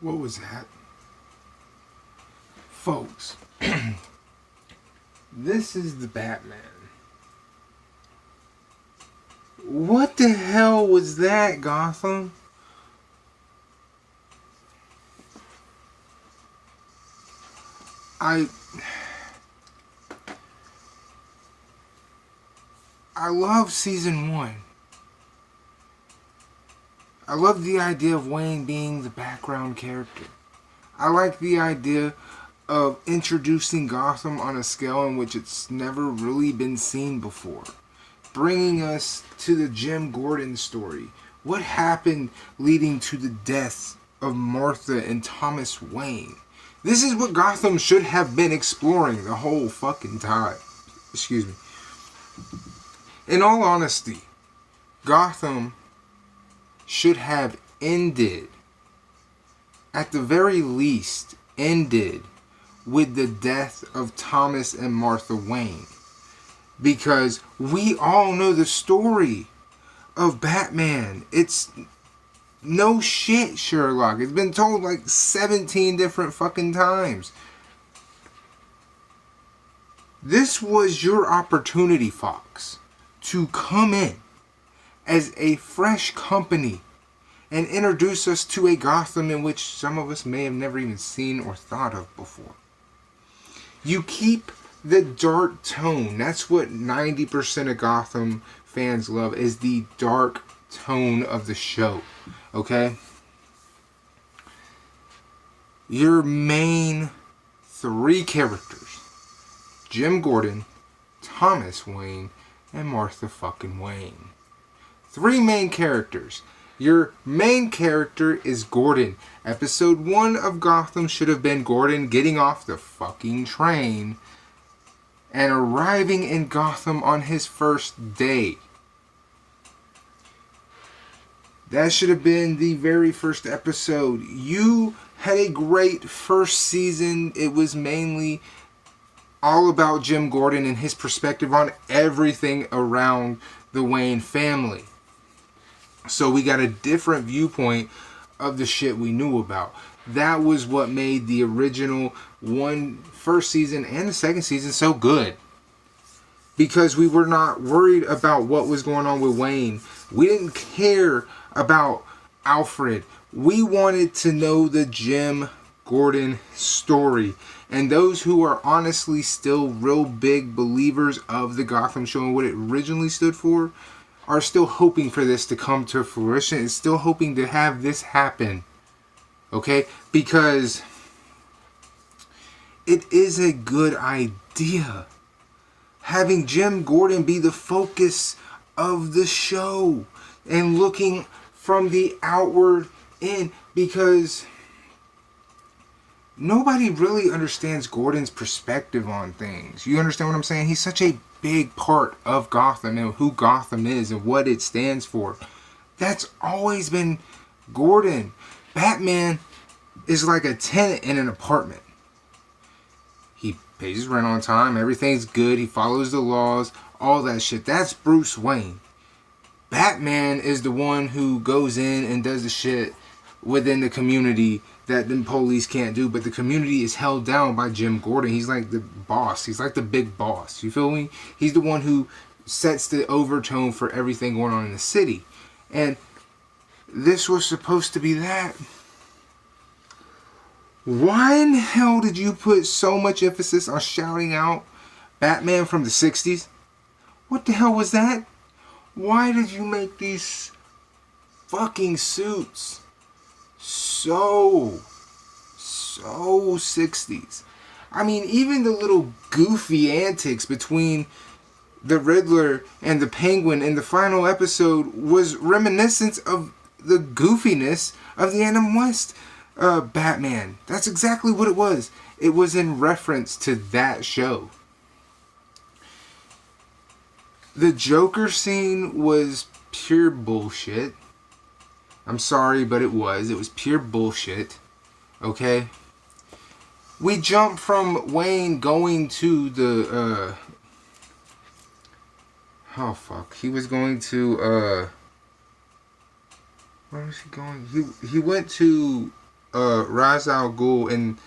What was that? Folks, this is the Batman. What the hell was that, Gotham? I love season 1. I love the idea of Wayne being the background character. I like the idea of introducing Gotham on a scale in which it's never really been seen before. Bringing us to the Jim Gordon story. What happened leading to the deaths of Martha and Thomas Wayne? This is what Gotham should have been exploring the whole fucking time. Excuse me. In all honesty, Gotham should have ended, at the very least, ended with the death of Thomas and Martha Wayne. Because we all know the story of Batman. It's no shit, Sherlock. It's been told like 17 different fucking times. This was your opportunity, Fox, to come in as a fresh company and introduce us to a Gotham in which some of us may have never even seen or thought of before. You keep the dark tone. That's what 90% of Gotham fans love, is the dark tone of the show. Okay? Your main 3 characters, Jim Gordon, Thomas Wayne, and Martha fucking Wayne. 3 main characters. Your main character is Gordon. Episode 1 of Gotham should have been Gordon getting off the fucking train and arriving in Gotham on his first day. That should have been the very first episode. You had a great first season. It was mainly all about Jim Gordon and his perspective on everything around the Wayne family. So we got a different viewpoint of the shit we knew about. That was what made the original first season and the second season so good. Because we were not worried about what was going on with Wayne. We didn't care about Alfred. We wanted to know the Jim Gordon story. And those who are honestly still real big believers of the Gotham show and what it originally stood for are still hoping for this to come to fruition and still hoping to have this happen. Okay? Because it is a good idea. Having Jim Gordon be the focus of the show and looking from the outward in, because nobody really understands Gordon's perspective on things. You understand what I'm saying? He's such a big part of Gotham and who Gotham is and what it stands for. That's always been Gordon. Batman is like a tenant in an apartment. He pays his rent on time. Everything's good. He follows the laws. All that shit. That's Bruce Wayne. Batman is the one who goes in and does the shit within the community that the police can't do, but the community is held down by Jim Gordon. He's like the boss. He's like the big boss. You feel me? He's the one who sets the overtone for everything going on in the city. And this was supposed to be that. Why in hell did you put so much emphasis on shouting out Batman from the 60s? What the hell was that? Why did you make these fucking suits so 60s? I mean, even the little goofy antics between the Riddler and the Penguin in the final episode was reminiscent of the goofiness of the Adam West Batman. That's exactly what it was. It was in reference to that show. The Joker scene was pure bullshit. I'm sorry, but it was. It was pure bullshit. Okay? We jump from Wayne going to the, oh, fuck. He was going to, where was he going? He went to Ra's al Ghul in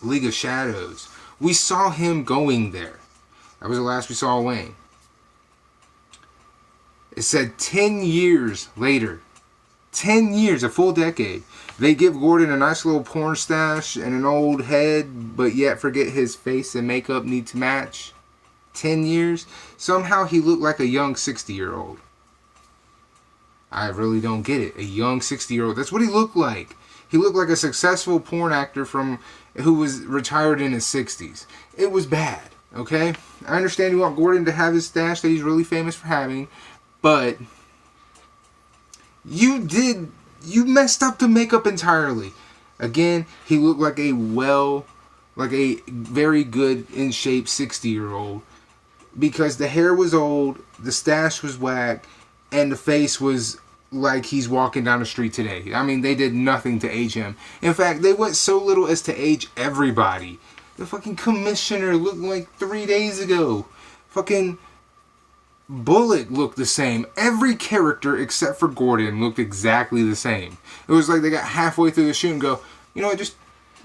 League of Shadows, we saw him going there. That was the last we saw Wayne. It said 10 years later, 10 years, a full decade, they give Gordon a nice little porn stash and an old head, but yet forget his face and makeup need to match. 10 years? Somehow he looked like a young 60-year-old. I really don't get it. A young 60-year-old. That's what he looked like. He looked like a successful porn actor who was retired in his 60s. It was bad, okay? I understand you want Gordon to have his stash that he's really famous for having, but you messed up the makeup entirely. Again, he looked like a very good in shape 60-year-old because the hair was old, the stash was whack, and the face was like he's walking down the street today. I mean, they did nothing to age him. In fact, they went so little as to age everybody. The fucking commissioner looked like 3 days ago. Fucking Bullock looked the same. Every character except for Gordon looked exactly the same. It was like they got halfway through the shoot and go, you know what, just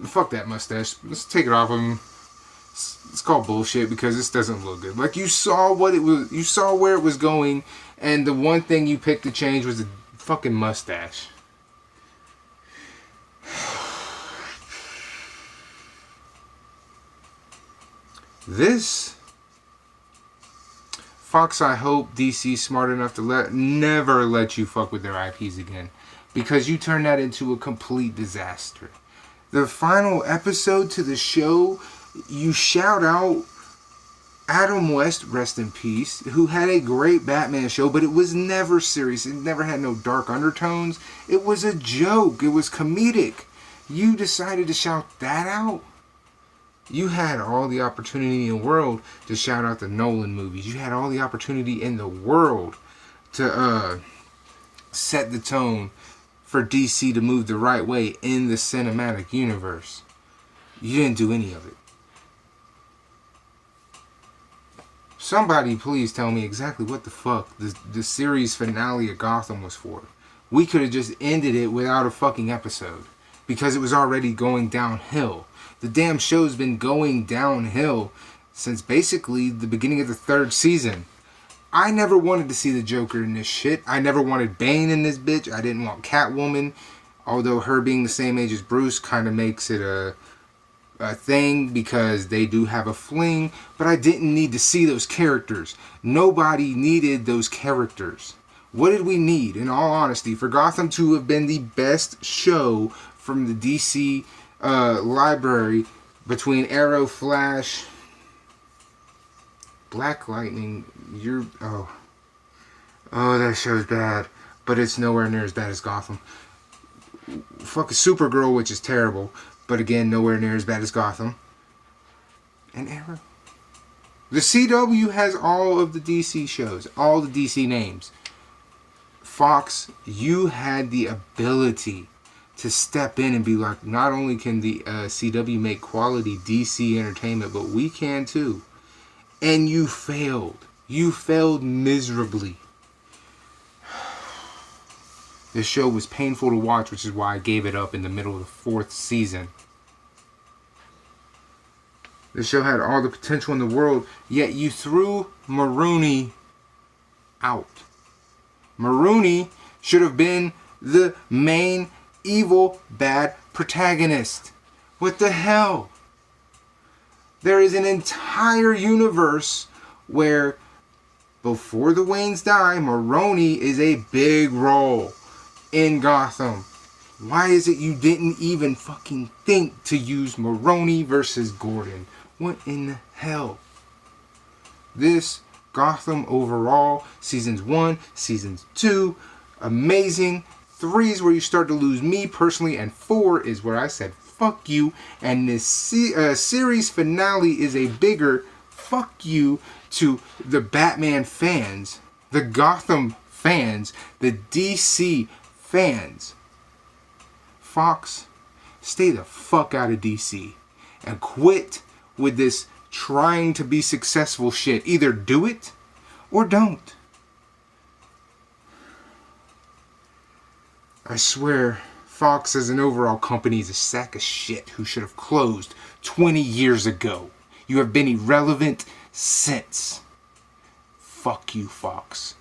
fuck that mustache. Let's take it off of him. It's called bullshit because this doesn't look good. Like, you saw what it was, you saw where it was going, and the one thing you picked to change was the fucking mustache. This Fox, I hope DC's smart enough to never let you fuck with their IPs again, because you turned that into a complete disaster. The final episode to the show, you shout out Adam West, rest in peace, who had a great Batman show, but it was never serious. It never had no dark undertones. It was a joke. It was comedic. You decided to shout that out? You had all the opportunity in the world to shout out the Nolan movies. You had all the opportunity in the world to set the tone for DC to move the right way in the cinematic universe. You didn't do any of it. Somebody please tell me exactly what the fuck the series finale of Gotham was for. We could have just ended it without a fucking episode, because it was already going downhill. The damn show's been going downhill since basically the beginning of the 3rd season. I never wanted to see the Joker in this shit. I never wanted Bane in this bitch. I didn't want Catwoman, although her being the same age as Bruce kind of makes it a thing because they do have a fling, but I didn't need to see those characters. Nobody needed those characters. What did we need, in all honesty, for Gotham to have been the best show from the DC library between Arrow, Flash, Black Lightning? Oh, that show's bad, but it's nowhere near as bad as Gotham. Fucking Supergirl, which is terrible, but again, nowhere near as bad as Gotham. And Arrow. The CW has all of the DC shows, all the DC names. Fox, you had the ability to step in and be like, not only can the CW make quality DC entertainment, but we can too. And you failed. You failed miserably. This show was painful to watch, which is why I gave it up in the middle of the 4th season. This show had all the potential in the world, yet you threw Maroney out. Maroney should have been the main evil bad protagonist. What the hell? There is an entire universe where before the Waynes die, Maroney is a big role in Gotham. Why is it you didn't even fucking think to use Maroney versus Gordon? What in the hell? This Gotham overall, seasons 1, seasons 2, amazing. 3 is where you start to lose me personally, and 4 is where I said fuck you, and this series finale is a bigger fuck you to the Batman fans, the Gotham fans, the DC fans. Fox, stay the fuck out of DC and quit with this trying to be successful shit. Either do it or don't. I swear Fox as an overall company is a sack of shit who should have closed 20 years ago. You have been irrelevant since. Fuck you, Fox.